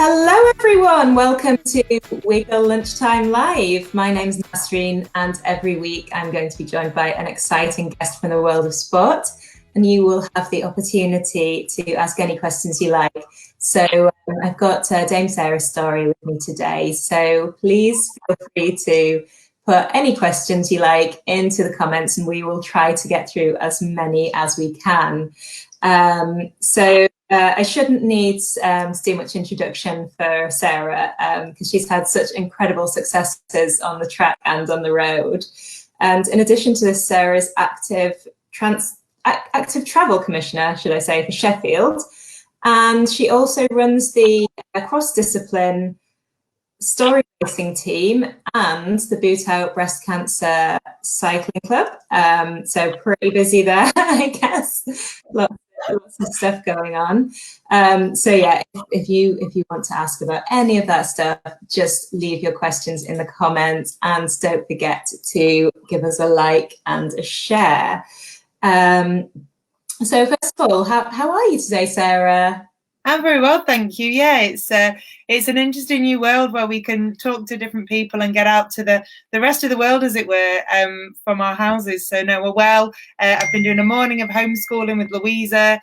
Hello everyone, welcome to Wiggle Lunchtime Live. My name's Nasreen and every week I'm going to be joined by an exciting guest from the world of sport, and you will have the opportunity to ask any questions you like. So I've got Dame Sarah Storey with me today, so please feel free to put any questions you like into the comments and we will try to get through as many as we can. I shouldn't need to do much introduction for Sarah because she's had such incredible successes on the track and on the road. And in addition to this, Sarah is active travel commissioner, should I say, for Sheffield. And she also runs the cross-discipline Storey racing team and the Boot Out Breast Cancer Cycling Club. So pretty busy there, I guess. Lots of stuff going on. If you want to ask about any of that stuff, just leave your questions in the comments and don't forget to give us a like and a share. So first of all, how are you today, Sarah? I'm very well, thank you. Yeah, it's an interesting new world where we can talk to different people and get out to the rest of the world, as it were, from our houses. So no, we're well. I've been doing a morning of homeschooling with Louisa.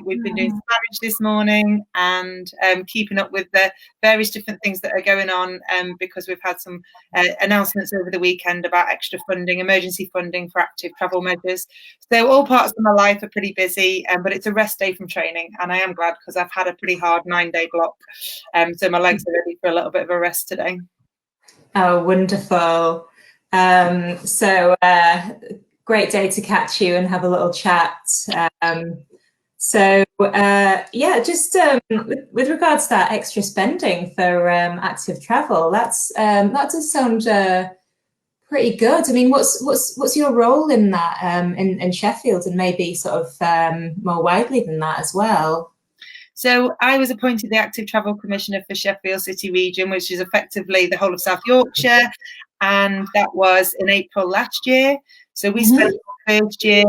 We've been doing Spanish this morning and keeping up with the various different things that are going on because we've had some announcements over the weekend about extra funding, emergency funding for active travel measures. So all parts of my life are pretty busy, but it's a rest day from training, and I am glad because I've had a pretty hard 9-day block. So my legs are ready for a little bit of a rest today. Oh, wonderful. Great day to catch you and have a little chat. With regards to that extra spending for active travel, that does sound pretty good. I mean, what's your role in that in Sheffield, and maybe sort of more widely than that as well? So I was appointed the Active Travel Commissioner for Sheffield City Region, which is effectively the whole of South Yorkshire, and that was in April last year. So we spent the first year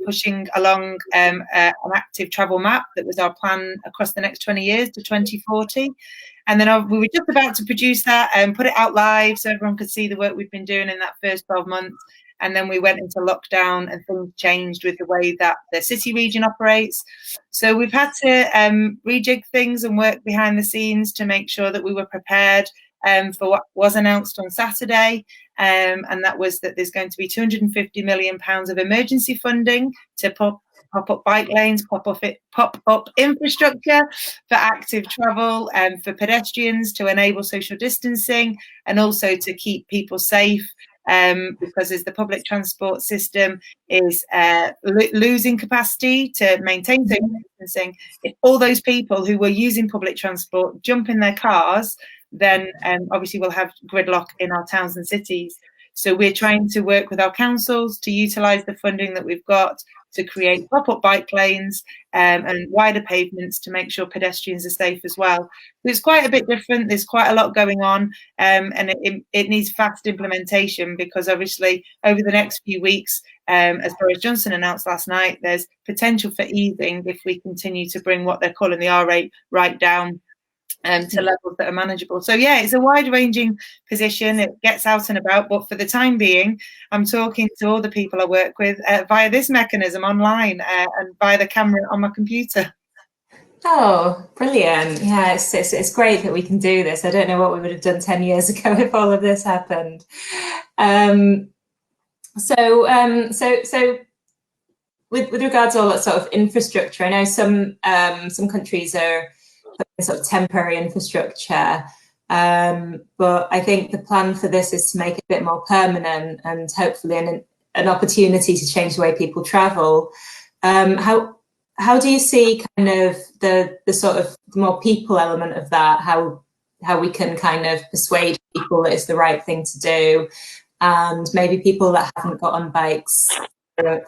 pushing along an active travel map that was our plan across the next 20 years to 2040. And then we were just about to produce that and put it out live so everyone could see the work we've been doing in that first 12 months. And then we went into lockdown and things changed with the way that the city region operates. So we've had to rejig things and work behind the scenes to make sure that we were prepared for what was announced on Saturday. And that was that there's going to be £250 million of emergency funding to pop up bike lanes, pop up infrastructure for active travel and for pedestrians to enable social distancing and also to keep people safe. Because as the public transport system is losing capacity to maintain social distancing, if all those people who were using public transport jump in their cars, then obviously we'll have gridlock in our towns and cities. So we're trying to work with our councils to utilise the funding that we've got to create pop-up bike lanes and wider pavements to make sure pedestrians are safe as well. So it's quite a bit different. There's quite a lot going on and it needs fast implementation because obviously over the next few weeks, as Boris Johnson announced last night, there's potential for easing if we continue to bring what they're calling the R rate right down to levels that are manageable. So yeah, it's a wide-ranging position. It gets out and about, but for the time being, I'm talking to all the people I work with via this mechanism online and via the camera on my computer. Oh, brilliant. Yeah, it's great that we can do this. I don't know what we would have done 10 years ago if all of this happened. With regards to all that sort of infrastructure, I know some countries are sort of temporary infrastructure, but I think the plan for this is to make it a bit more permanent and hopefully an opportunity to change the way people travel. How do you see kind of the sort of more people element of that, how we can kind of persuade people that it's the right thing to do, and maybe people that haven't got on bikes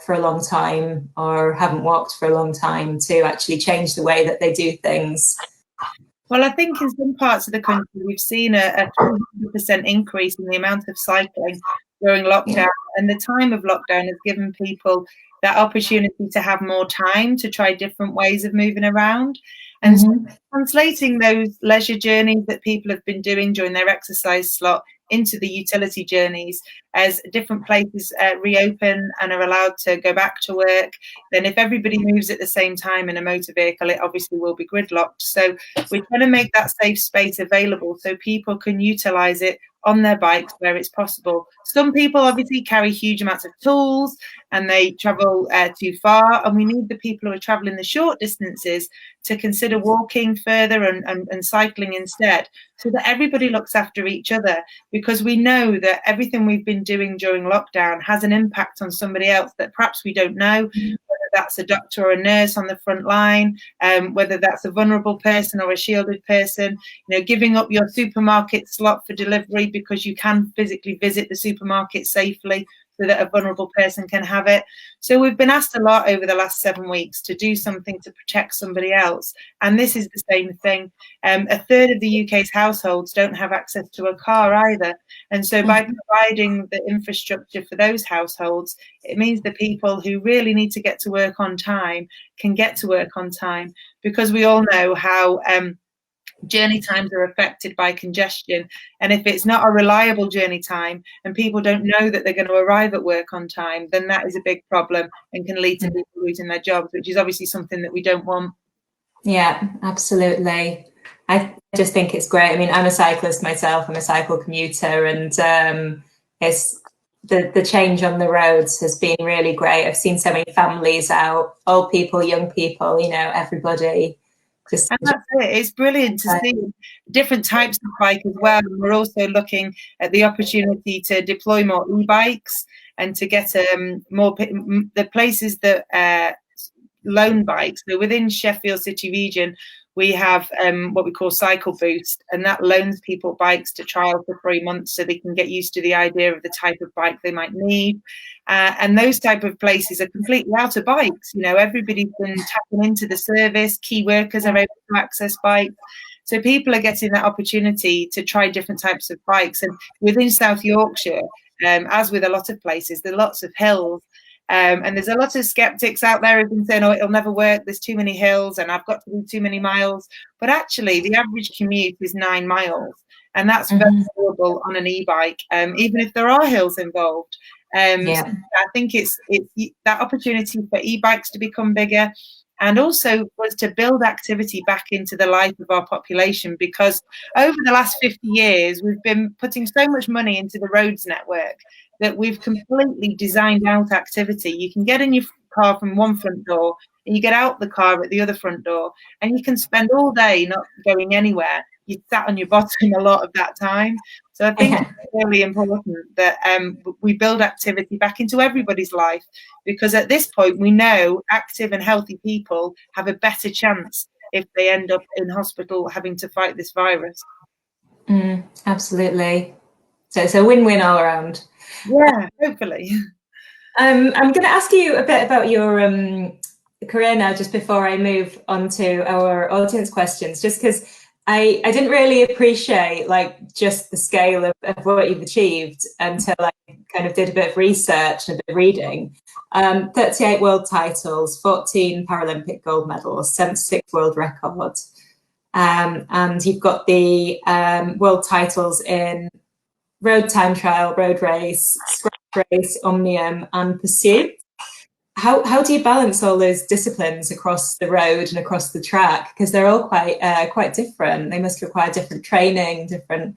for a long time or haven't walked for a long time to actually change the way that they do things? Well, I think in some parts of the country, we've seen a 300% increase in the amount of cycling during lockdown. And the time of lockdown has given people that opportunity to have more time to try different ways of moving around. And so translating those leisure journeys that people have been doing during their exercise slot into the utility journeys, as different places reopen and are allowed to go back to work, then if everybody moves at the same time in a motor vehicle, it obviously will be gridlocked. So we're trying to make that safe space available so people can utilize it on their bikes where it's possible. Some people obviously carry huge amounts of tools and they travel too far, and we need the people who are traveling the short distances to consider walking further and cycling instead, so that everybody looks after each other, because we know that everything we've been doing during lockdown has an impact on somebody else that perhaps we don't know, whether that's a doctor or a nurse on the front line, whether that's a vulnerable person or a shielded person, giving up your supermarket slot for delivery because you can physically visit the supermarket safely so that a vulnerable person can have it. So we've been asked a lot over the last 7 weeks to do something to protect somebody else. And this is the same thing. A third of the UK's households don't have access to a car either. And so by providing the infrastructure for those households, it means the people who really need to get to work on time can get to work on time, because we all know how journey times are affected by congestion, and if it's not a reliable journey time and people don't know that they're going to arrive at work on time, then that is a big problem and can lead to people losing their jobs, which is obviously something that we don't want. Yeah, absolutely. I just think it's great. I mean, I'm a cyclist myself. I'm a cycle commuter, and it's the change on the roads has been really great. I've seen so many families out, old people, young people, everybody. And that's it. It's brilliant to see different types of bike as well. And we're also looking at the opportunity to deploy more e-bikes and to get more the places that loan bikes. So within Sheffield City region, we have what we call Cycle Boost, and that loans people bikes to trial for 3 months so they can get used to the idea of the type of bike they might need. And those type of places are completely out of bikes. Everybody's been tapping into the service. Key workers are able to access bikes. So people are getting that opportunity to try different types of bikes. And within South Yorkshire, as with a lot of places, there are lots of hills. And there's a lot of skeptics out there who've been saying, oh, it'll never work, there's too many hills and I've got to do too many miles. But actually, the average commute is 9 miles. And that's very doable on an e-bike, even if there are hills involved. So I think it's that opportunity for e-bikes to become bigger, and also for us to build activity back into the life of our population, because over the last 50 years, we've been putting so much money into the roads network that we've completely designed out activity. You can get in your car from one front door and you get out the car at the other front door, and you can spend all day not going anywhere. You sat on your bottom a lot of that time. So I think it's really important that we build activity back into everybody's life, because at this point we know active and healthy people have a better chance if they end up in hospital having to fight this virus. Absolutely. So it's a win-win all around. Yeah, hopefully. I'm going to ask you a bit about your career now, just before I move on to our audience questions, just because I didn't really appreciate just the scale of what you've achieved until I kind of did a bit of research and a bit of reading. 38 world titles, 14 Paralympic gold medals, 76 world records. And you've got the world titles in road time trial, road race, scratch race, omnium, and pursuit. How do you balance all those disciplines across the road and across the track? Because they're all quite different. They must require different training, different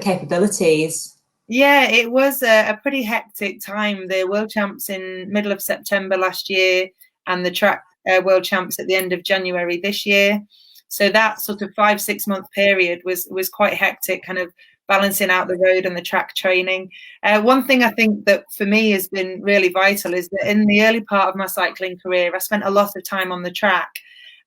capabilities. Yeah, it was a pretty hectic time. The World Champs in middle of September last year, and the track World Champs at the end of January this year. So that sort of 5-6 month period was quite hectic, kind of balancing out the road and the track training. One thing I think that for me has been really vital is that in the early part of my cycling career, I spent a lot of time on the track,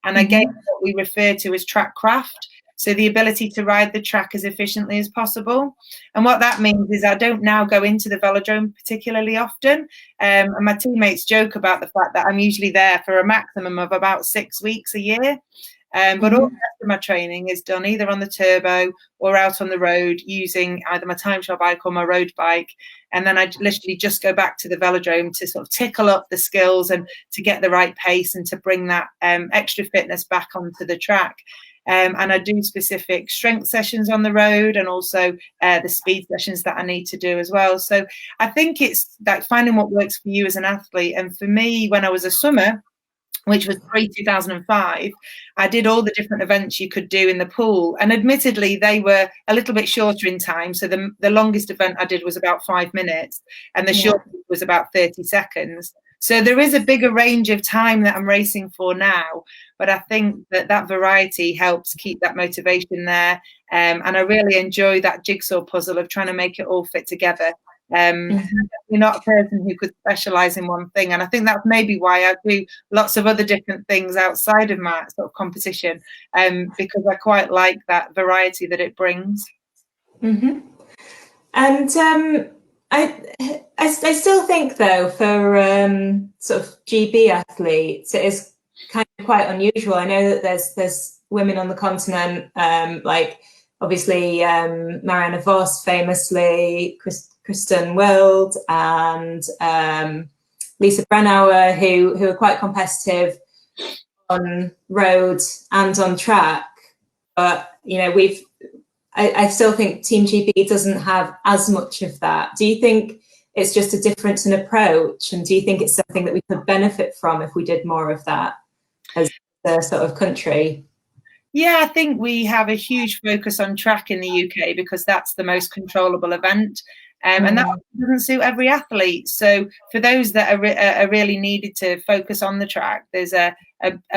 and I gained what we refer to as track craft. So the ability to ride the track as efficiently as possible. And what that means is I don't now go into the velodrome particularly often. And my teammates joke about the fact that I'm usually there for a maximum of about 6 weeks a year. But all the rest of my training is done either on the turbo or out on the road using either my time trial bike or my road bike. And then I literally just go back to the velodrome to sort of tickle up the skills and to get the right pace and to bring that extra fitness back onto the track. And I do specific strength sessions on the road and also the speed sessions that I need to do as well. So I think it's like finding what works for you as an athlete. And for me, when I was a swimmer, which was pre-2005, I did all the different events you could do in the pool. And admittedly, they were a little bit shorter in time. So the longest event I did was about 5 minutes and the shortest was about 30 seconds. So there is a bigger range of time that I'm racing for now. But I think that variety helps keep that motivation there. And I really enjoy that jigsaw puzzle of trying to make it all fit together. You're not a person who could specialize in one thing, and I think that's maybe why I do lots of other different things outside of my sort of competition, because I quite like that variety that it brings. And I still think though for sort of GB athletes it is kind of quite unusual. I know that there's women on the continent, like obviously Marianne Vos famously, Kristen Wild and Lisa Brennauer, who are quite competitive on road and on track. But you know, I still think Team GB doesn't have as much of that. Do you think it's just a difference in approach, and do you think it's something that we could benefit from if we did more of that as a sort of country? Yeah, I think we have a huge focus on track in the UK because that's the most controllable event. And that doesn't suit every athlete. So for those that are really needed to focus on the track, there's a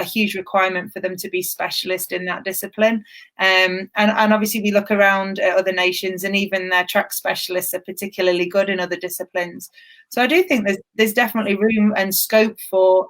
huge requirement for them to be specialist in that discipline. And obviously we look around at other nations and even their track specialists are particularly good in other disciplines. So I do think there's definitely room and scope for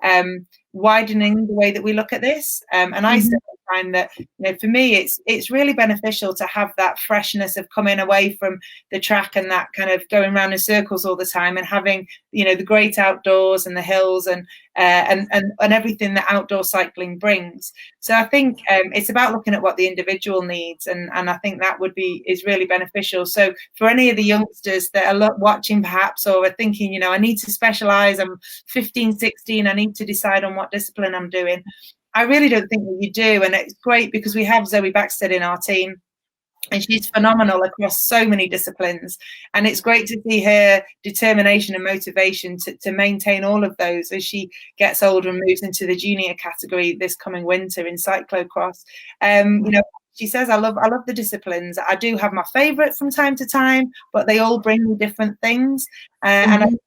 widening the way that we look at this. And I certainly find that, you know, for me, it's really beneficial to have that freshness of coming away from the track and that kind of going around in circles all the time and having, you know, the great outdoors and the hills and everything that outdoor cycling brings. So I think it's about looking at what the individual needs, and I think that is really beneficial. So for any of the youngsters that are watching perhaps or are thinking, you know, I need to specialize, I'm 15, 16, I need to decide on what discipline I'm doing. I really don't think that you do, and it's great because we have Zoe Baxter in our team. And she's phenomenal across so many disciplines. And it's great to see her determination and motivation to maintain all of those as she gets older and moves into the junior category this coming winter in cyclocross. You know, she says, I love the disciplines. I do have my favourite from time to time, but they all bring me different things. And I think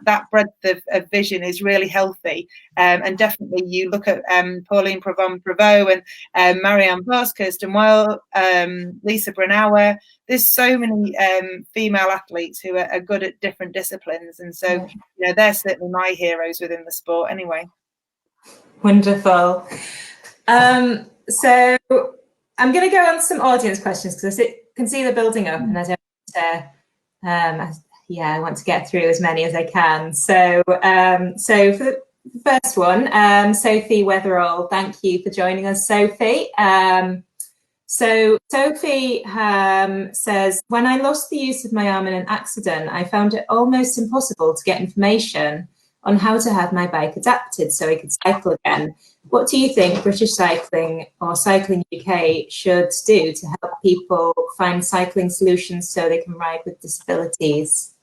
that breadth of vision is really healthy. And definitely you look at Pauline Prevot and Marianne Vos, Kirsten Weil, Lisa Brennauer. There's so many female athletes who are good at different disciplines. And so, you know, they're certainly my heroes within the sport anyway. Wonderful. So I'm going to go on to some audience questions because I can see they're building up and I don't want to... I want to get through as many as I can. So for the first one, Sophie Weatherall, thank you for joining us, Sophie. So Sophie says, when I lost the use of my arm in an accident, I found it almost impossible to get information on how to have my bike adapted so I could cycle again. What do you think British Cycling or Cycling UK should do to help people find cycling solutions so they can ride with disabilities?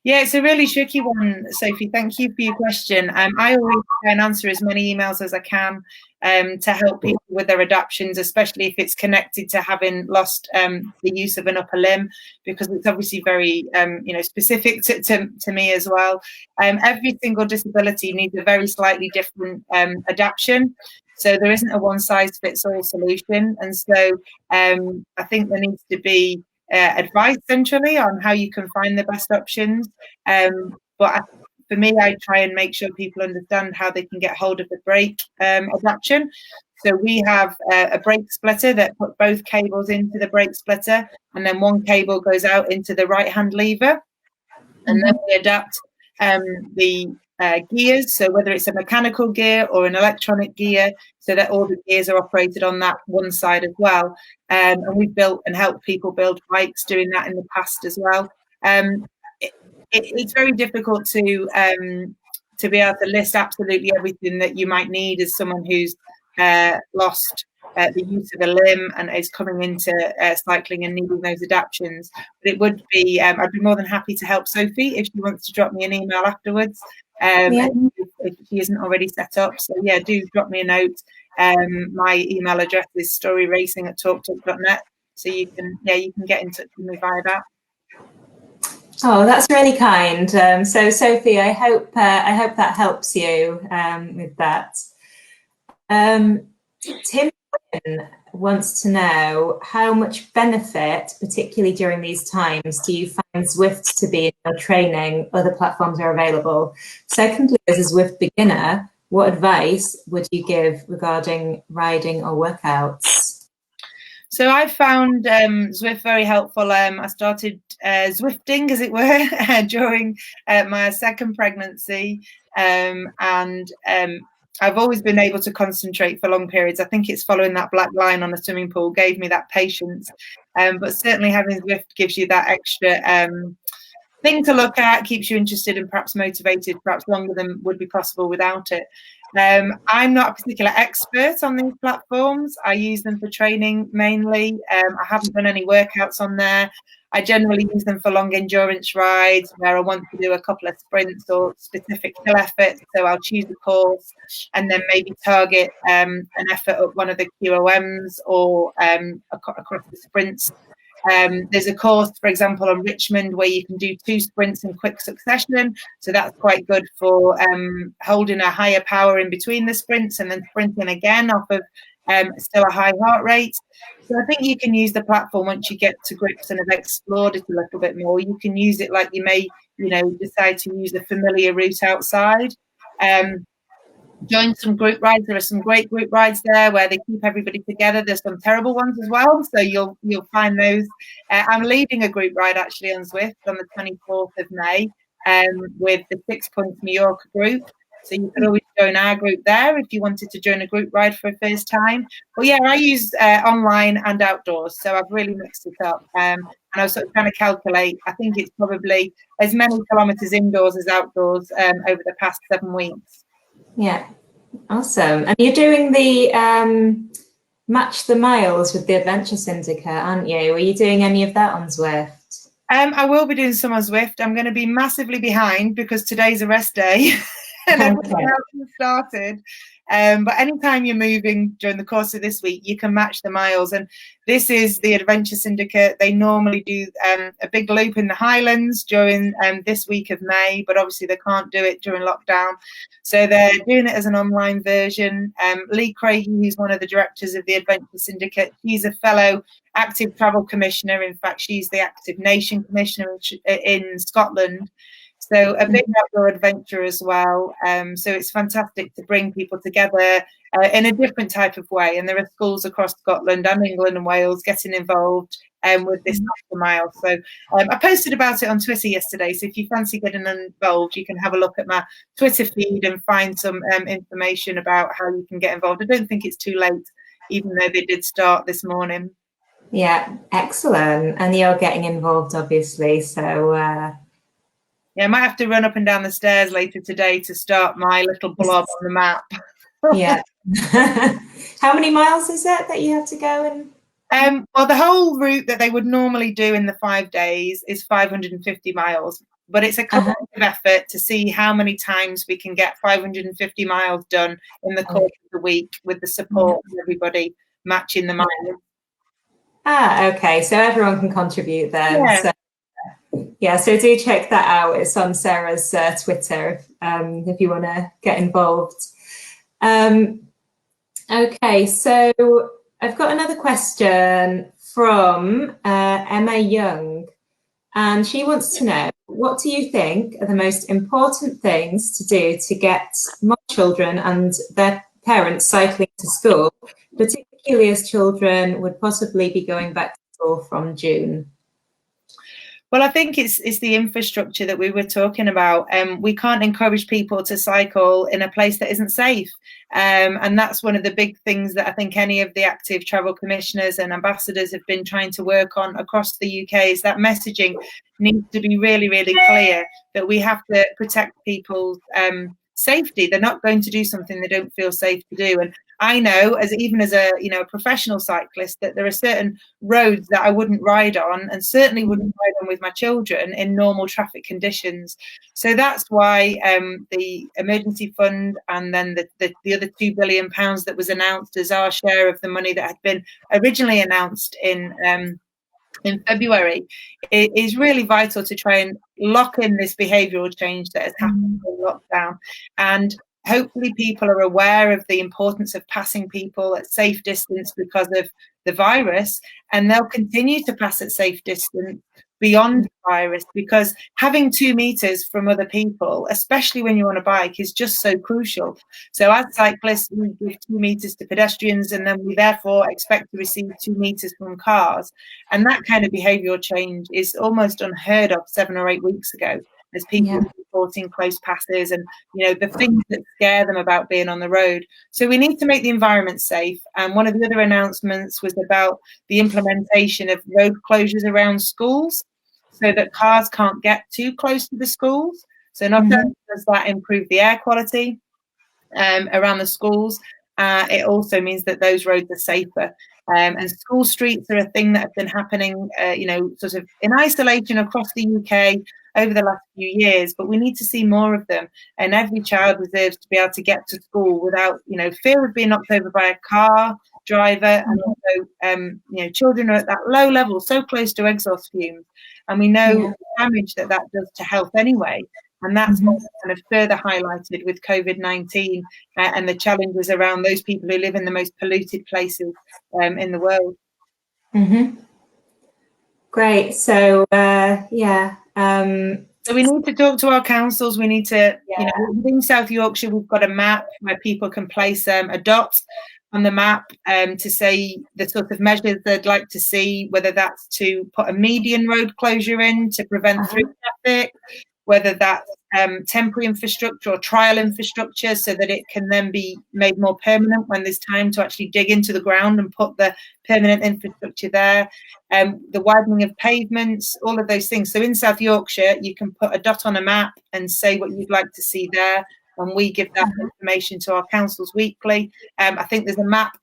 Yeah, it's a really tricky one, Sophie. Thank you for your question. I always try and answer as many emails as I can to help people with their adaptations, especially if it's connected to having lost the use of an upper limb, because it's obviously very specific to me as well. Every single disability needs a very slightly different adaptation. So there isn't a one-size-fits-all solution. And so I think there needs to be advice centrally on how you can find the best options. But for me, I try and make sure people understand how they can get hold of the brake adaptation. So we have a brake splitter that put both cables into the brake splitter, and then one cable goes out into the right-hand lever. And then we adapt the gears, so whether it's a mechanical gear or an electronic gear, so that all the gears are operated on that one side as well. And we've built and helped people build bikes doing that in the past as well. It's very difficult to be able to list absolutely everything that you might need as someone who's lost the use of a limb and is coming into cycling and needing those adaptations. But it would be, I'd be more than happy to help Sophie if she wants to drop me an email afterwards, if she isn't already set up. So yeah, do drop me a note. My email address is storyracing@talktalk.net. So you can get in touch with me via that. Oh, that's really kind. So Sophie, I hope that helps you with that. Tim wants to know how much benefit, particularly during these times, do you find Zwift to be in your training? Other platforms are available. Secondly, as a Zwift beginner, what advice would you give regarding riding or workouts? So I found Zwift very helpful. I started Zwifting, as it were, during my second pregnancy, and I've always been able to concentrate for long periods. I think it's following that black line on a swimming pool gave me that patience, but certainly having Zwift gives you that extra thing to look at, keeps you interested and perhaps motivated, perhaps longer than would be possible without it. I'm not a particular expert on these platforms. I use them for training mainly. I haven't done any workouts on there. I generally use them for long endurance rides where I want to do a couple of sprints or specific hill efforts. So I'll choose a course and then maybe target an effort at one of the QOMs or across the sprints. There's a course, for example, on Richmond where you can do 2 sprints in quick succession. So that's quite good for holding a higher power in between the sprints and then sprinting again off of still a high heart rate. So I think you can use the platform once you get to grips and have explored it a little bit more. You can use it like you may, decide to use a familiar route outside. Join some group rides. There are some great group rides there where they keep everybody together. There's some terrible ones as well, so you'll find those. I'm leading a group ride actually on Zwift on the 24th of May with the 6 Points Mallorca group. So you could always join our group there if you wanted to join a group ride for a first time. But yeah, I use online and outdoors, so I've really mixed it up. And I was sort of trying to calculate. I think it's probably as many kilometres indoors as outdoors over the past 7 weeks. Yeah, awesome. And you're doing the Match the Miles with the Adventure Syndicate, aren't you? Are you doing any of that on Zwift? I will be doing some on Zwift. I'm going to be massively behind because today's a rest day and everything else has started. But anytime you're moving during the course of this week, you can match the miles. And this is the Adventure Syndicate. They normally do a big loop in the Highlands during this week of May, but obviously they can't do it during lockdown. So they're doing it as an online version. Lee Craigie, who's one of the directors of the Adventure Syndicate, she's a fellow active travel commissioner. In fact, she's the Active Nation Commissioner in Scotland. So a big outdoor adventure as well. So it's fantastic to bring people together in a different type of way. And there are schools across Scotland and England and Wales getting involved with this mile. So I posted about it on Twitter yesterday. So if you fancy getting involved, you can have a look at my Twitter feed and find some information about how you can get involved. I don't think it's too late, even though they did start this morning. Yeah, excellent. And you're getting involved, obviously. So yeah, I might have to run up and down the stairs later today to start my little blob on the map. Yeah. How many miles is it that you have to go? And well, the whole route that they would normally do in the 5 days is 550 miles. But it's a collective effort to see how many times we can get 550 miles done in the course of the week with the support of everybody matching the miles. Okay. So everyone can contribute then. Yeah. So do check that out. It's on Sarah's Twitter if you want to get involved. Okay, so I've got another question from Emma Young, and she wants to know, what do you think are the most important things to do to get more children and their parents cycling to school, particularly as children would possibly be going back to school from June? Well, I think it's the infrastructure that we were talking about. We can't encourage people to cycle in a place that isn't safe. And that's one of the big things that I think any of the active travel commissioners and ambassadors have been trying to work on across the UK, is that messaging needs to be really, really clear, that we have to protect people's safety. They're not going to do something they don't feel safe to do. And I know, even as a professional cyclist, that there are certain roads that I wouldn't ride on, and certainly wouldn't ride on with my children in normal traffic conditions. So that's why the emergency fund, and then the other £2 billion that was announced as our share of the money that had been originally announced in February, it is really vital to try and lock in this behavioural change that has happened in lockdown. And hopefully people are aware of the importance of passing people at safe distance because of the virus, and they'll continue to pass at safe distance beyond the virus, because having 2 meters from other people, especially when you're on a bike, is just so crucial. So as cyclists, we give 2 meters to pedestrians, and then we therefore expect to receive 2 meters from cars. And that kind of behavioural change is almost unheard of 7 or 8 weeks ago, as people are reporting close passes and the things that scare them about being on the road. So we need to make the environment safe. And one of the other announcements was about the implementation of road closures around schools, so that cars can't get too close to the schools. So not only does that improve the air quality around the schools, it also means that those roads are safer. And school streets are a thing that have been happening, sort of in isolation across the UK over the last few years, but we need to see more of them. And every child deserves to be able to get to school without, fear of being knocked over by a car driver. And also, children are at that low level, so close to exhaust fumes. And we know the damage that does to health anyway. And that's kind of further highlighted with COVID-19 and the challenges around those people who live in the most polluted places in the world. Great. So, so we need to talk to our councils. We need to, in South Yorkshire, we've got a map where people can place a dot on the map to say the sort of measures they'd like to see, whether that's to put a median road closure in to prevent through traffic, whether that's temporary infrastructure or trial infrastructure, so that it can then be made more permanent when there's time to actually dig into the ground and put the permanent infrastructure there, the widening of pavements, all of those things. So in South Yorkshire, you can put a dot on a map and say what you'd like to see there, and we give that information to our councils weekly. I think there's a map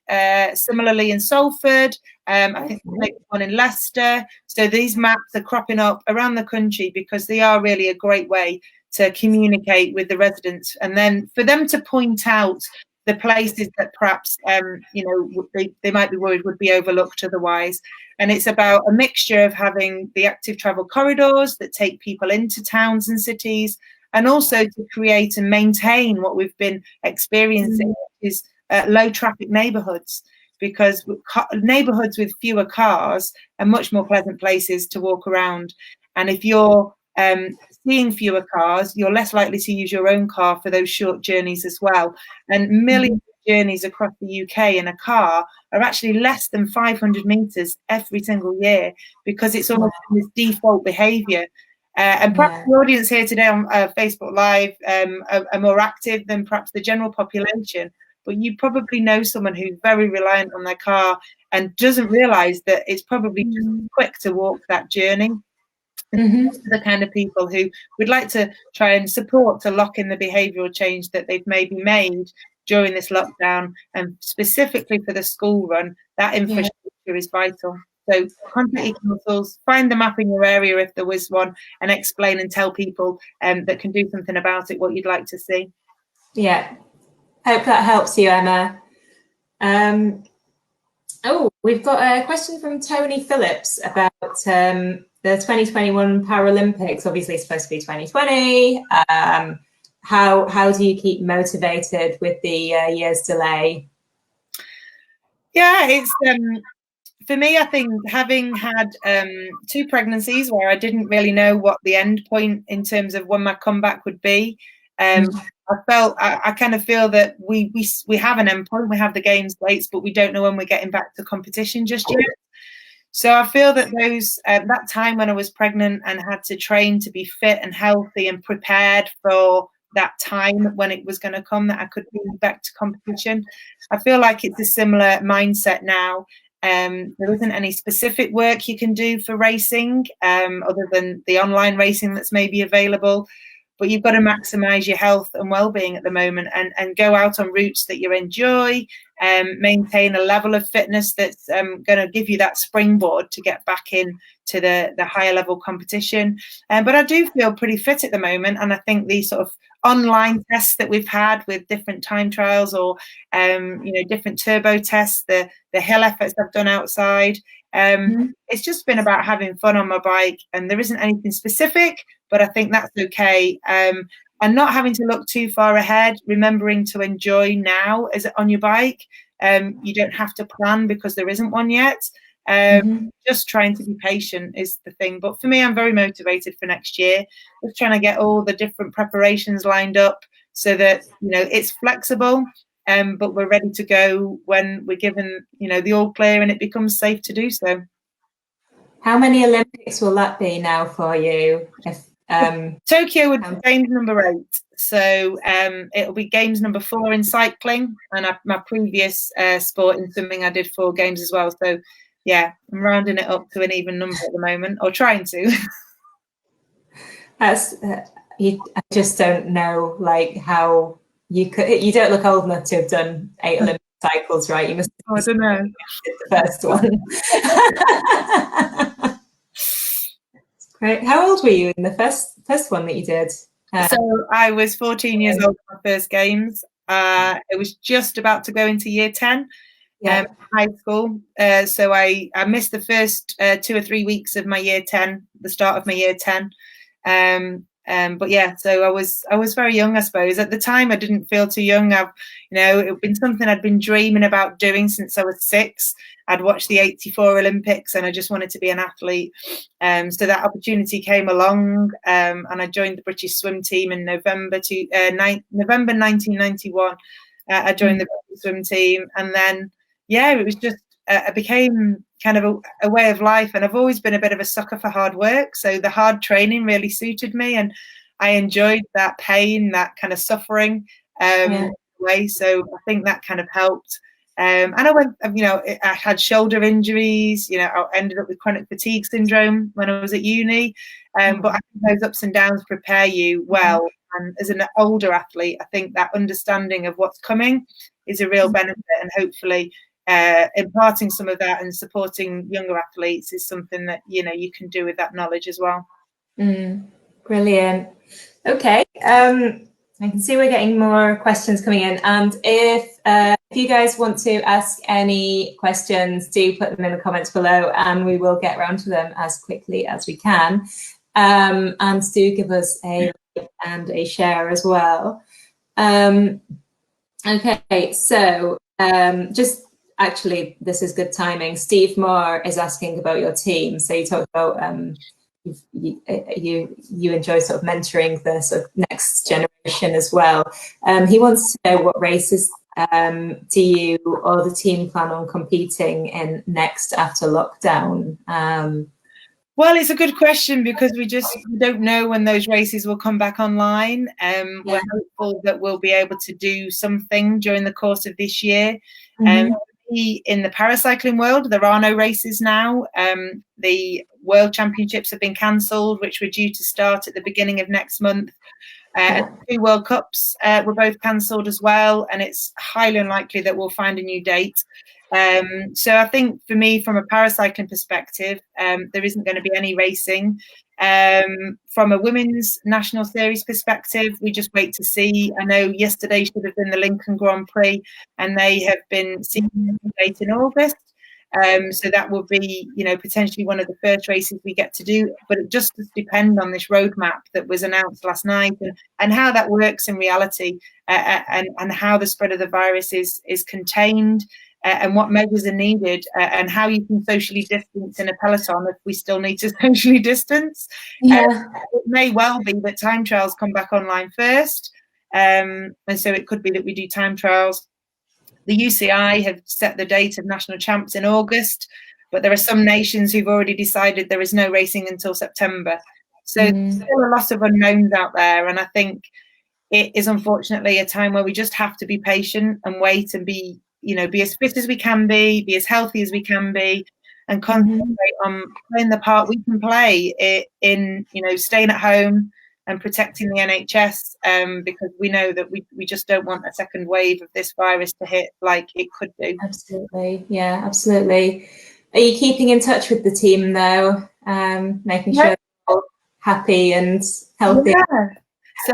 similarly in Salford. I think there's one in Leicester. So these maps are cropping up around the country because they are really a great way to communicate with the residents, and then for them to point out the places that perhaps they might be worried would be overlooked otherwise. And it's about a mixture of having the active travel corridors that take people into towns and cities, and also to create and maintain what we've been experiencing, which is low traffic neighbourhoods, because neighbourhoods with fewer cars are much more pleasant places to walk around. And if you're seeing fewer cars, you're less likely to use your own car for those short journeys as well. And millions of journeys across the UK in a car are actually less than 500 metres every single year, because it's almost this default behaviour. And perhaps the audience here today on Facebook Live are more active than perhaps the general population, but you probably know someone who's very reliant on their car and doesn't realise that it's probably just quick to walk that journey. The kind of people who we'd like to try and support to lock in the behavioural change that they've maybe made during this lockdown, and specifically for the school run, that infrastructure is vital. So contact your councils, find the map in your area if there was one, and explain and tell people that can do something about it what you'd like to see. Yeah, hope that helps you, Emma. We've got a question from Tony Phillips about the 2021 Paralympics. Obviously it's supposed to be 2020. How do you keep motivated with the year's delay? Yeah, it's for me, I think having had 2 pregnancies where I didn't really know what the end point in terms of when my comeback would be, I kind of feel that we have an end point. We have the games dates, but we don't know when we're getting back to competition just yet. So I feel that those that time when I was pregnant and had to train to be fit and healthy and prepared for that time when it was going to come, that I could be back to competition. I feel like it's a similar mindset now. There isn't any specific work you can do for racing other than the online racing that's maybe available. But you've got to maximise your health and well-being at the moment, and go out on routes that you enjoy, maintain a level of fitness that's going to give you that springboard to get back in to the higher level competition. But I do feel pretty fit at the moment, and I think these sort of online tests that we've had with different time trials or different turbo tests, the hill efforts I've done outside, it's just been about having fun on my bike, and there isn't anything specific, but I think that's okay. And not having to look too far ahead, remembering to enjoy now as on your bike. You don't have to plan because there isn't one yet. Just trying to be patient is the thing. But for me, I'm very motivated for next year. Just trying to get all the different preparations lined up so that, it's flexible, but we're ready to go when we're given, the all clear and it becomes safe to do so. How many Olympics will that be now for you? Tokyo would be games number 8. So it'll be games number 4 in cycling, and my previous sport in swimming, I did 4 games as well. So yeah, I'm rounding it up to an even number at the moment, or trying to. I just don't know, like, how you could. You don't look old enough to have done 8 Olympic cycles, right? You must. I don't know. The first one. Great. How old were you in the first one that you did? So I was 14 years old for my first games. It was just about to go into year 10, high school. So I missed the first 2 or 3 weeks of my year 10, the start of my year 10. But yeah, so I was very young, I suppose. At the time, I didn't feel too young. It'd been something I'd been dreaming about doing since I was 6. I'd watched the '84 Olympics, and I just wanted to be an athlete. So that opportunity came along, and I joined the British swim team in November 1991. I joined the British swim team, and then it was just it became kind of a way of life. And I've always been a bit of a sucker for hard work, so the hard training really suited me, and I enjoyed that pain, that kind of suffering way. So I think that kind of helped. And I went, I had shoulder injuries. I ended up with chronic fatigue syndrome when I was at uni. But I think those ups and downs prepare you well. And as an older athlete, I think that understanding of what's coming is a real benefit, and hopefully imparting some of that and supporting younger athletes is something that you can do with that knowledge as well. Brilliant. Okay, I can see we're getting more questions coming in, and if you guys want to ask any questions, do put them in the comments below, and we will get around to them as quickly as we can. And do give us a like and a share as well. Okay, so just actually, this is good timing. Steve Moore is asking about your team. So you talked about you enjoy sort of mentoring the sort of next generation as well. He wants to know what races do you or the team plan on competing in next after lockdown? Well, it's a good question because we don't know when those races will come back online. We're hopeful that we'll be able to do something during the course of this year. In the paracycling world, there are no races now. The World Championships have been cancelled, which were due to start at the beginning of next month. 2 World Cups were both cancelled as well, and it's highly unlikely that we'll find a new date. So I think for me, from a paracycling perspective, there isn't going to be any racing. From a women's national series perspective, we just wait to see. I know yesterday should have been the Lincoln Grand Prix, and they have been seeking a date in August. So that will be, potentially one of the first races we get to do. But it just does depend on this roadmap that was announced last night, and how that works in reality, and how the spread of the virus is contained. And what measures are needed, and how you can socially distance in a peloton if we still need to socially distance. It may well be that time trials come back online first, and so it could be that we do time trials. The UCI have set the date of national champs in August. but there are some nations who've already decided there is no racing until September. So there's still a lot of unknowns out there, and I think it is unfortunately a time where we just have to be patient and wait and be as fit as we can be as healthy as we can be, and concentrate on playing the part we can play in staying at home and protecting the NHS, because we know that we just don't want a second wave of this virus to hit like it could do. Absolutely. Yeah, absolutely. Are you keeping in touch with the team though? Making sure they're all happy and healthy? Yeah. So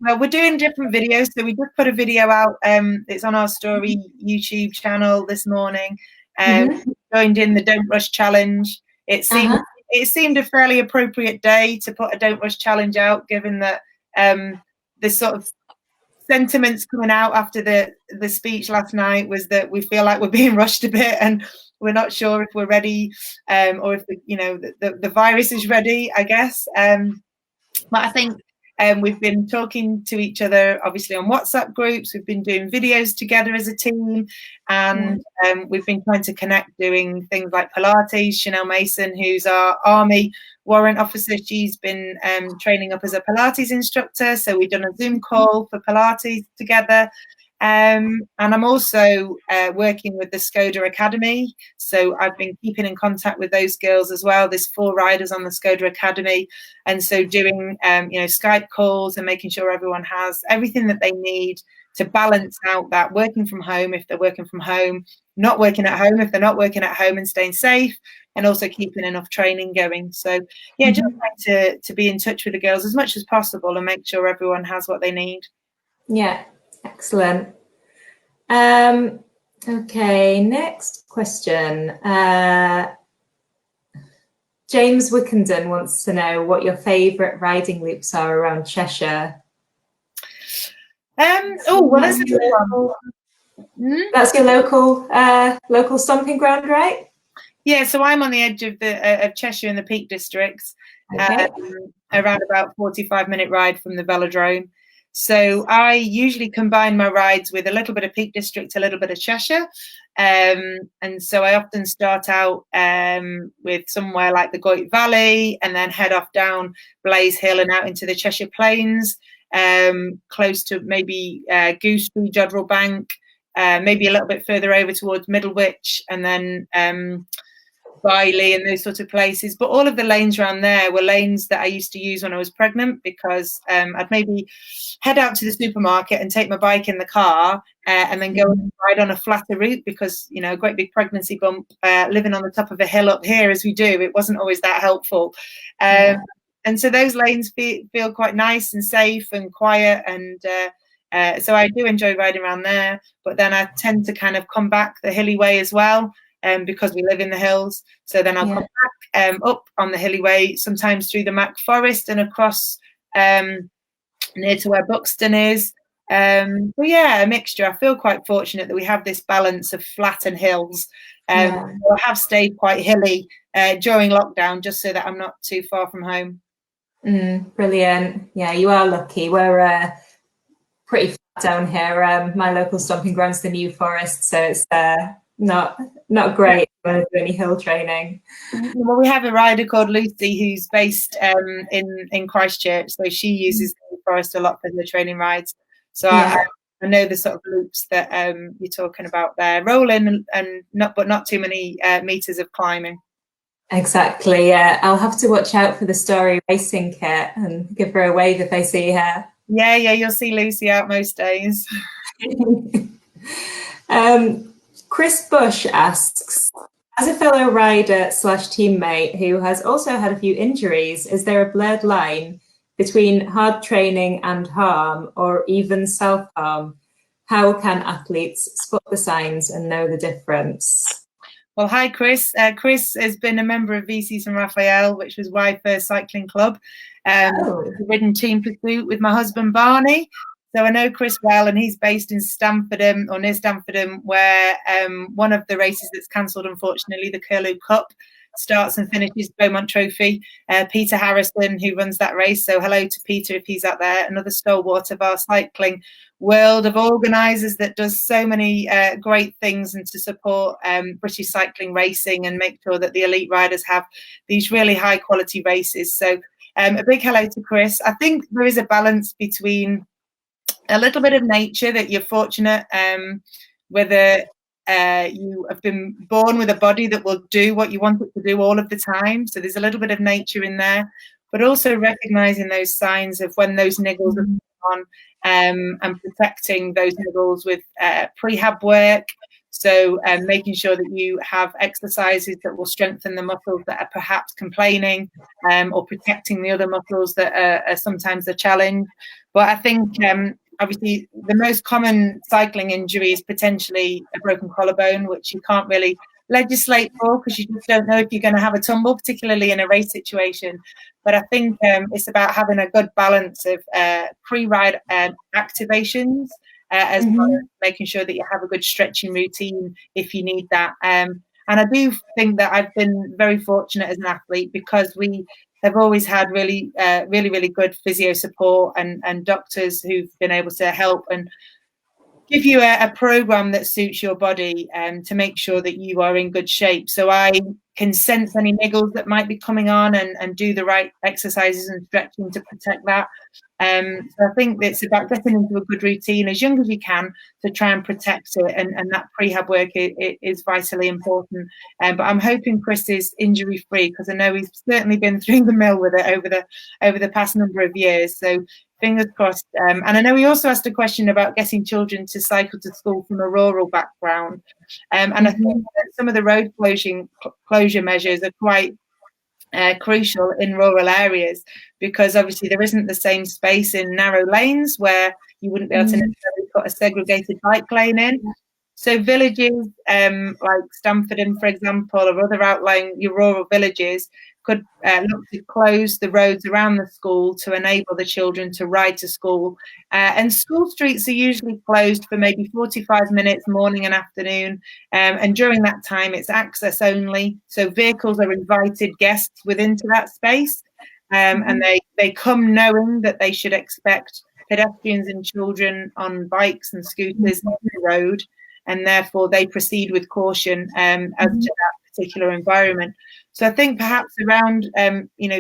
well, we're doing different videos. So we just put a video out. It's on our Storey YouTube channel this morning. Joined in the Don't Rush challenge. It seemed a fairly appropriate day to put a Don't Rush challenge out, given that the sort of sentiments coming out after the speech last night was that we feel like we're being rushed a bit, and we're not sure if we're ready, or if the virus is ready, I guess. But I think we've been talking to each other, obviously, on WhatsApp groups. We've been doing videos together as a team, and we've been trying to connect, doing things like Pilates. Chanel Mason, who's our Army warrant officer, she's been training up as a Pilates instructor. So we've done a Zoom call for Pilates together. And I'm also working with the Skoda Academy. So I've been keeping in contact with those girls as well. There's 4 riders on the Skoda Academy. And so doing, Skype calls and making sure everyone has everything that they need to balance out that working from home if they're working from home, not working at home if they're not working at home, and staying safe, and also keeping enough training going. So, yeah, just trying to be in touch with the girls as much as possible and make sure everyone has what they need. Yeah. Excellent. Okay, next question. James Wickenden wants to know what your favourite riding loops are around Cheshire. Well, that's a good one. That's your local stomping ground, right? Yeah, so I'm on the edge of Cheshire in the Peak Districts, around about 45-minute ride from the velodrome. So I usually combine my rides with a little bit of Peak District, a little bit of Cheshire. And so I often start out with somewhere like the Goyt Valley, and then head off down Blaze Hill and out into the Cheshire Plains, close to maybe Gooseberry, Jodrell Bank, maybe a little bit further over towards Middlewich, and then Biley and those sort of places. But all of the lanes around there were lanes that I used to use when I was pregnant, because I'd maybe head out to the supermarket and take my bike in the car, and then go and ride on a flatter route, because a great big pregnancy bump, living on the top of a hill up here as we do, it wasn't always that helpful. And so those lanes feel quite nice and safe and quiet, and so I do enjoy riding around there. But then I tend to kind of come back the hilly way as well, because we live in the hills. So then I'll come back up on the hilly way, sometimes through the Mac Forest and across near to where Buxton is. But yeah, a mixture. I feel quite fortunate that we have this balance of flat and hills. I have stayed quite hilly during lockdown, just so that I'm not too far from home. Brilliant. Yeah, you are lucky. We're pretty flat down here. My local stomping ground's the New Forest, so it's not great when I do any hill training. Well, we have a rider called Lucy who's based in Christchurch, so she uses the New Forest a lot for her training rides. So I know the sort of loops that you're talking about there, rolling and not too many meters of climbing. Exactly. Yeah, I'll have to watch out for the Storey racing kit and give her a wave if I see her. Yeah, you'll see Lucy out most days. Chris Bush asks, as a fellow rider / teammate who has also had a few injuries, is there a blurred line between hard training and harm, or even self-harm? How can athletes spot the signs and know the difference? Well, hi, Chris. Chris has been a member of VC San Rafael, which was my first cycling club. Ridden Team Pursuit with my husband, Barney. So I know Chris well, and he's based in Stamfordham, or near Stamfordham, where one of the races that's cancelled, unfortunately, the Curlew Cup, starts and finishes Beaumont Trophy. Peter Harrison, who runs that race. So hello to Peter if he's out there, another stalwart of our cycling world of organisers that does so many great things and to support British cycling racing and make sure that the elite riders have these really high quality races. So a big hello to Chris. I think there is a balance between a little bit of nature, that you're fortunate whether you have been born with a body that will do what you want it to do all of the time. So there's a little bit of nature in there, but also recognising those signs of when those niggles are on, and protecting those niggles with prehab work. So making sure that you have exercises that will strengthen the muscles that are perhaps complaining, or protecting the other muscles that are sometimes a challenge. But I think obviously the most common cycling injury is potentially a broken collarbone, which you can't really legislate for because you just don't know if you're going to have a tumble, particularly in a race situation. But I think it's about having a good balance of pre-ride activations, as well as making sure that you have a good stretching routine if you need that. And I do think that I've been very fortunate as an athlete, because we have always had really good physio support and doctors who've been able to help and give you a program that suits your body, to make sure that you are in good shape. So I can sense any niggles that might be coming on and do the right exercises and stretching to protect that. So I think it's about getting into a good routine as young as you can to try and protect it, and that prehab work is vitally important. But I'm hoping Chris is injury free, because I know he's certainly been through the mill with it over the past number of years. So fingers crossed. And I know he also asked a question about getting children to cycle to school from a rural background. And I think that some of the road closure measures are quite crucial in rural areas, because obviously there isn't the same space in narrow lanes where you wouldn't be able to necessarily put a segregated bike lane in. So villages like Stamfordham, for example, or other outlying rural villages could look to close the roads around the school to enable the children to ride to school. And school streets are usually closed for maybe 45 minutes, morning and afternoon. And during that time, it's access only. So vehicles are invited guests within to that space. And they come knowing that they should expect pedestrians and children on bikes and scooters on the road. And therefore, they proceed with caution as to that particular environment. So I think perhaps around,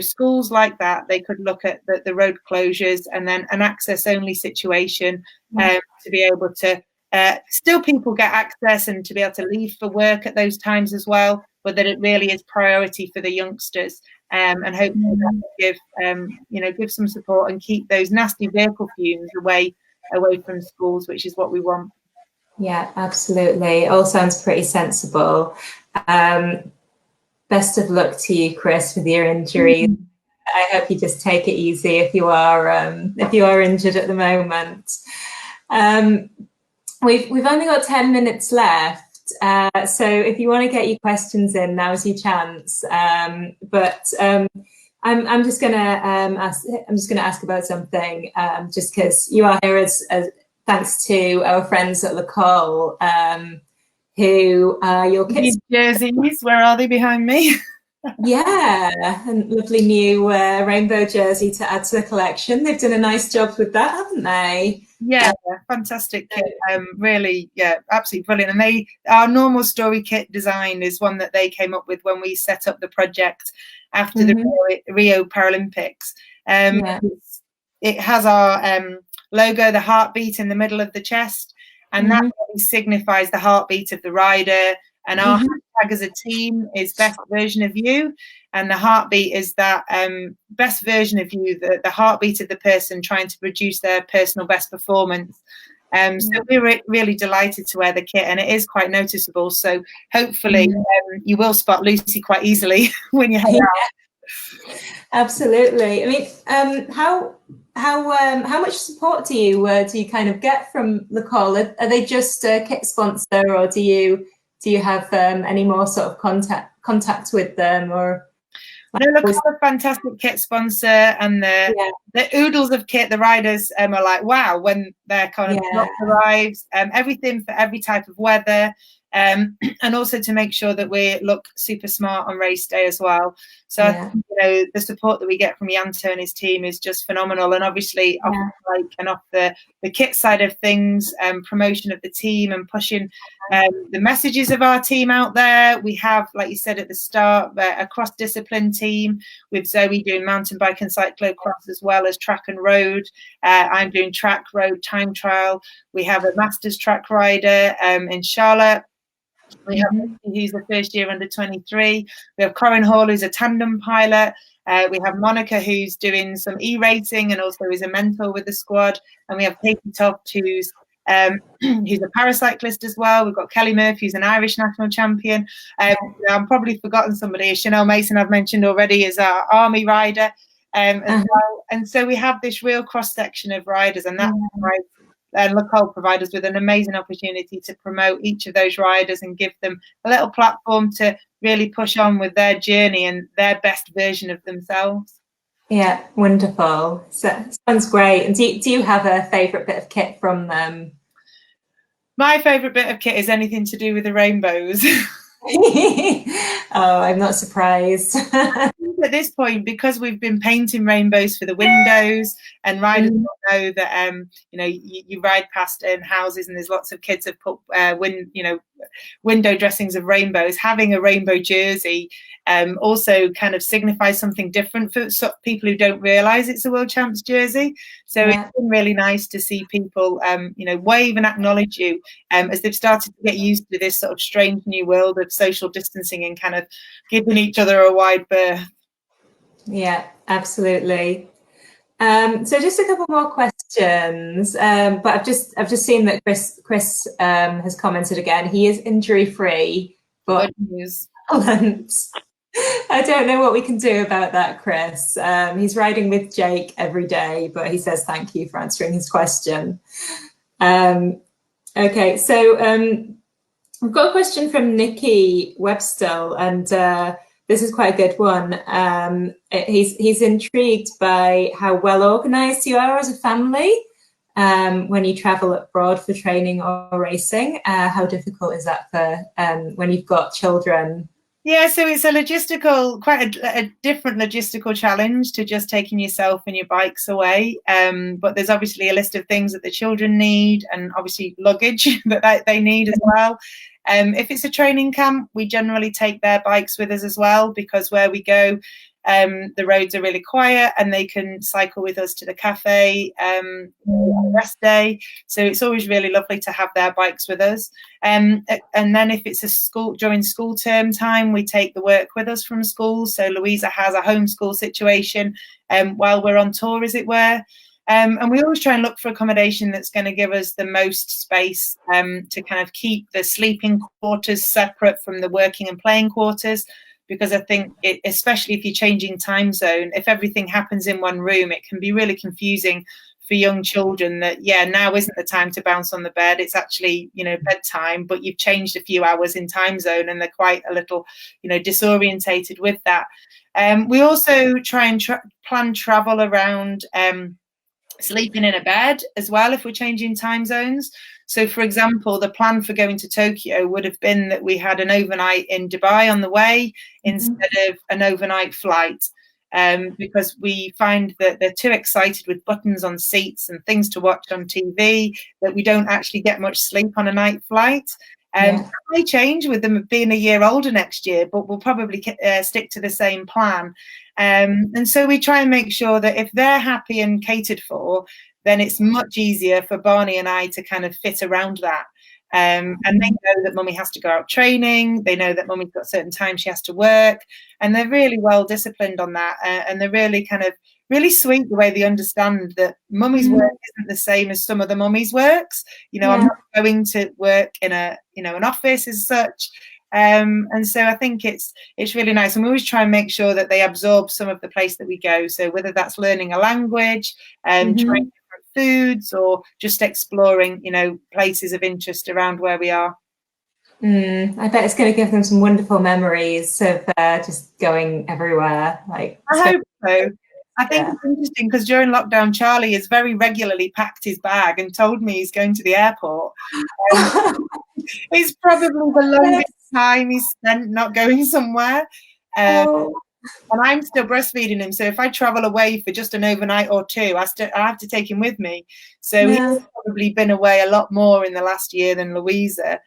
schools like that, they could look at the road closures and then an access-only situation to be able to still people get access and to be able to leave for work at those times as well, but that it really is priority for the youngsters, and hopefully that will give some support and keep those nasty vehicle fumes away from schools, which is what we want. Yeah, absolutely. All sounds pretty sensible. Best of luck to you, Chris, with your injury. I hope you just take it easy if you are injured at the moment. We've only got 10 minutes left, so if you want to get your questions in, now's your chance. I'm just gonna ask about something, just because you are here as thanks to our friends at L'Ecole, who are your kids' jerseys. Where are they behind me? Yeah, and lovely new rainbow jersey to add to the collection. They've done a nice job with that, haven't they? Yeah, fantastic kit. Really, yeah, absolutely brilliant. And our normal Storey kit design is one that they came up with when we set up the project after the Rio Paralympics. It has our logo, the heartbeat in the middle of the chest, and that really signifies the heartbeat of the rider. And our hashtag as a team is best version of you, and the heartbeat is that best version of you, the heartbeat of the person trying to produce their personal best performance. So we're really delighted to wear the kit, and it is quite noticeable. So hopefully you will spot Lucy quite easily when you head out. Absolutely. I mean, how much support do you kind of get from L'Ecole? Are they just a kit sponsor, or do you have any more sort of contact with them? Or L'Ecole are a fantastic kit sponsor, and the oodles of kit, the riders are like, wow, when their kind of box arrives, everything for every type of weather. and also to make sure that we look super smart on race day as well. So I think, the support that we get from Janto and his team is just phenomenal. And obviously off the bike and off the kit side of things, promotion of the team and pushing the messages of our team out there. We have, like you said at the start, a cross-discipline team with Zoe doing mountain bike and cyclocross as well as track and road. I'm doing track, road, time trial. We have a masters track rider in Charlotte. We have who's the first year under 23. We have Corin Hall, who's a tandem pilot. We have Monica, who's doing some e-racing and also is a mentor with the squad. And we have Katie Toft, who's a paracyclist as well. We've got Kelly Murphy, who's an Irish national champion. I'm probably forgotten somebody. Chanel Mason, I've mentioned already, is our army rider as well. And so we have this real cross-section of riders, and that's why Lacole provide us with an amazing opportunity to promote each of those riders and give them a little platform to really push on with their journey and their best version of themselves. Yeah, wonderful. So, sounds great. And do you have a favourite bit of kit from them? My favourite bit of kit is anything to do with the rainbows. Oh, I'm not surprised. At this point, because we've been painting rainbows for the windows, and riders know that you ride past houses and there's lots of kids have put window dressings of rainbows. Having a rainbow jersey also kind of signifies something different for people who don't realise it's a World Champs jersey. So it's been really nice to see people wave and acknowledge you as they've started to get used to this sort of strange new world of social distancing and kind of giving each other a wide berth. Yeah, absolutely. So just a couple more questions, but I've just seen that Chris has commented again. He is injury free, but I don't know what we can do about that, Chris. He's riding with Jake every day, but he says thank you for answering his question. Okay, so we've got a question from Nikki Webster, and this is quite a good one. He's intrigued by how well organised you are as a family when you travel abroad for training or racing. How difficult is that for when you've got children? Yeah, so it's quite a different logistical challenge to just taking yourself and your bikes away. But there's obviously a list of things that the children need, and obviously luggage that they need as well. If it's a training camp, we generally take their bikes with us as well, because where we go, the roads are really quiet and they can cycle with us to the cafe on rest day. So it's always really lovely to have their bikes with us. And then if it's during school term time, we take the work with us from school. So Louisa has a homeschool situation while we're on tour, as it were. And we always try and look for accommodation that's going to give us the most space to kind of keep the sleeping quarters separate from the working and playing quarters. Because I think, especially if you're changing time zone, if everything happens in one room, it can be really confusing for young children that, now isn't the time to bounce on the bed. It's actually, bedtime, but you've changed a few hours in time zone and they're quite a little, disorientated with that. We also try and plan travel around sleeping in a bed as well if we're changing time zones. So, for example, the plan for going to Tokyo would have been that we had an overnight in Dubai on the way instead of an overnight flight, because we find that they're too excited with buttons on seats and things to watch on TV that we don't actually get much sleep on a night flight. It may change with them being a year older next year, but we'll probably stick to the same plan. And so we try and make sure that if they're happy and catered for, then it's much easier for Barney and I to kind of fit around that. And they know that mummy has to go out training. They know that mummy's got certain time she has to work. And they're really well disciplined on that. And they're really kind of really sweet the way they understand that mummy's work isn't the same as some of the mummies' works. I'm not going to work in an office as such. And so I think it's really nice. And we always try and make sure that they absorb some of the place that we go. So whether that's learning a language, trying different foods, or just exploring, places of interest around where we are. I bet it's going to give them some wonderful memories of just going everywhere. I hope so. I think it's interesting because during lockdown, Charlie has very regularly packed his bag and told me he's going to the airport. It's probably the longest time he's spent not going somewhere. And I'm still breastfeeding him. So if I travel away for just an overnight or two, I have to take him with me. So he's probably been away a lot more in the last year than Louisa.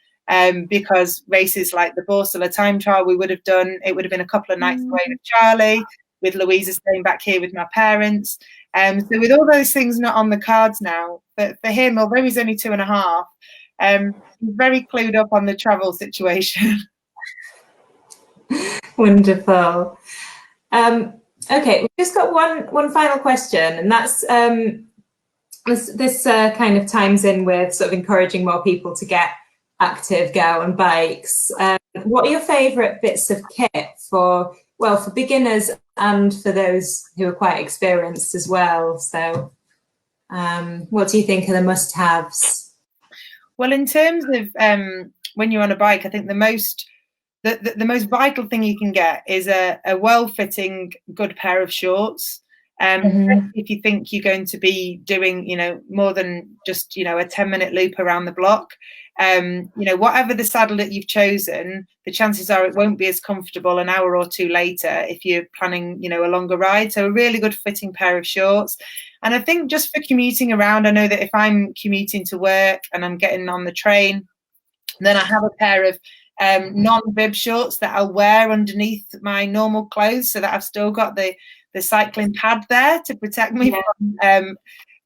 Because races like the Borsala time trial we would have done, it would have been a couple of nights away with Charlie, with Louisa staying back here with my parents. So with all those things not on the cards now, but for him, although he's only 2.5, he's very clued up on the travel situation. Wonderful. Okay, we've just got one final question, and that's this kind of times in with sort of encouraging more people to get active, go on bikes. What are your favourite bits of kit for beginners and for those who are quite experienced as well? So what do you think are the must-haves? Well, in terms of when you're on a bike, I think the most vital thing you can get is a well-fitting good pair of shorts. If you think you're going to be doing, more than just, a 10-minute loop around the block, whatever the saddle that you've chosen, the chances are it won't be as comfortable an hour or two later if you're planning, a longer ride. So a really good fitting pair of shorts. And I think just for commuting around, I know that if I'm commuting to work and I'm getting on the train, then I have a pair of non-bib shorts that I'll wear underneath my normal clothes, so that I've still got the cycling pad there to protect me from,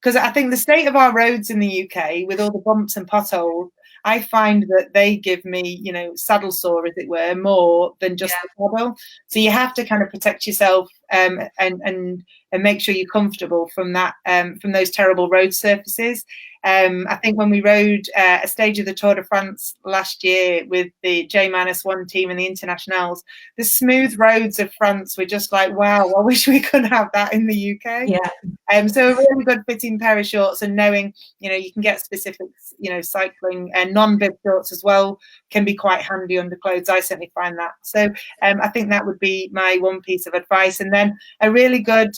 because I think the state of our roads in the UK, with all the bumps and potholes, I find that they give me, saddle sore, as it were, more than just the saddle. So you have to kind of protect yourself and make sure you're comfortable from that, from those terrible road surfaces. I think when we rode a stage of the Tour de France last year with the J-1 team and the Internationals, the smooth roads of France were just like, wow, I wish we could have that in the UK. So a really good fitting pair of shorts, and knowing, you can get specific, cycling and non-bib shorts as well can be quite handy under clothes. I certainly find that. So I think that would be my one piece of advice. And then a really good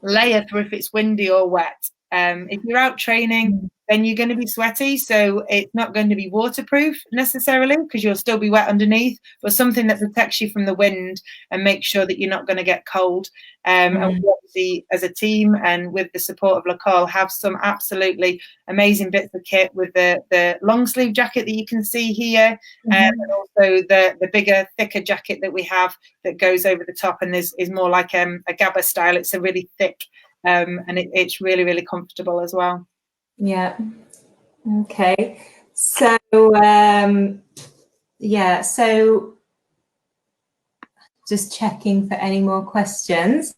layer for if it's windy or wet. If you're out training, then you're going to be sweaty, so it's not going to be waterproof necessarily, because you'll still be wet underneath, but something that protects you from the wind and makes sure that you're not going to get cold. And we obviously, as a team and with the support of L'Ecole, have some absolutely amazing bits of kit, with the long sleeve jacket that you can see here, and also the bigger, thicker jacket that we have that goes over the top and is more like a Gabba style. It's a really thick, and it's really, really comfortable as well. Yeah. Okay. So so just checking for any more questions.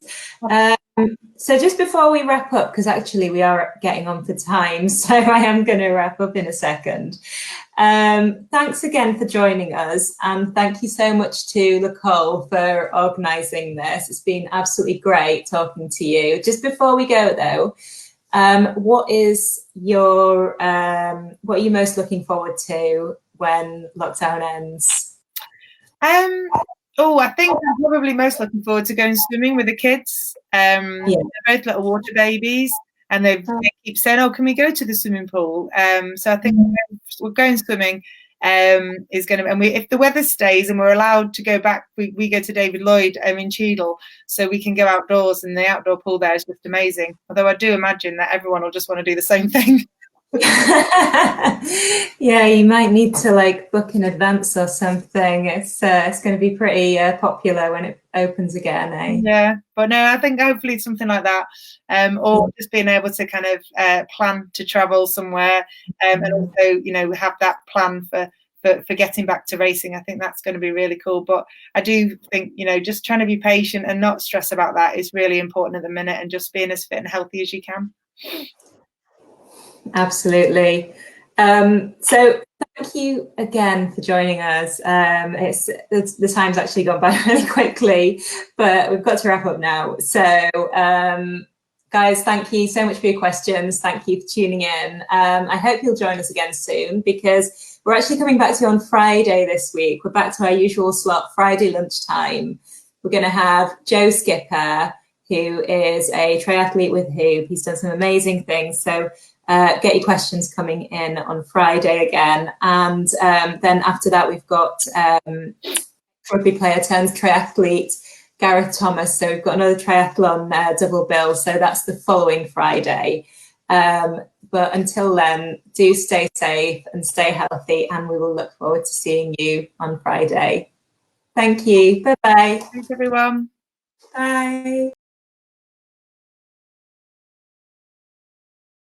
So just before we wrap up, because actually we are getting on for time, so I am going to wrap up in a second. Thanks again for joining us, and thank you so much to L'Ecole for organising this. It's been absolutely great talking to you. Just before we go though, what are you most looking forward to when lockdown ends? I think I'm probably most looking forward to going swimming with the kids. They're both little water babies, and they keep saying, "Oh, can we go to the swimming pool?" So I think we're going swimming. Is going to, and if the weather stays and we're allowed to go back, we go to David Lloyd in Cheadle, so we can go outdoors, and the outdoor pool there is just amazing. Although I do imagine that everyone will just want to do the same thing. Yeah, you might need to book in advance or something. It's going to be pretty popular when it opens again, eh? Yeah, but no, I think hopefully something like that, or just being able to kind of plan to travel somewhere, and also have that plan for getting back to racing. I think that's going to be really cool. But I do think just trying to be patient and not stress about that is really important at the minute, and just being as fit and healthy as you can. Absolutely. So thank you again for joining us. The time's actually gone by really quickly, but we've got to wrap up now. So guys, thank you so much for your questions. Thank you for tuning in. I hope you'll join us again soon, because we're actually coming back to you on Friday this week. We're back to our usual slot, Friday lunchtime. We're going to have Joe Skipper, who is a triathlete with Hoop. He's done some amazing things. So get your questions coming in on Friday again. And then after that, we've got rugby player turned triathlete, Gareth Thomas. So we've got another triathlon double bill. So that's the following Friday. But until then, do stay safe and stay healthy, and we will look forward to seeing you on Friday. Thank you. Bye-bye. Thanks, everyone. Bye.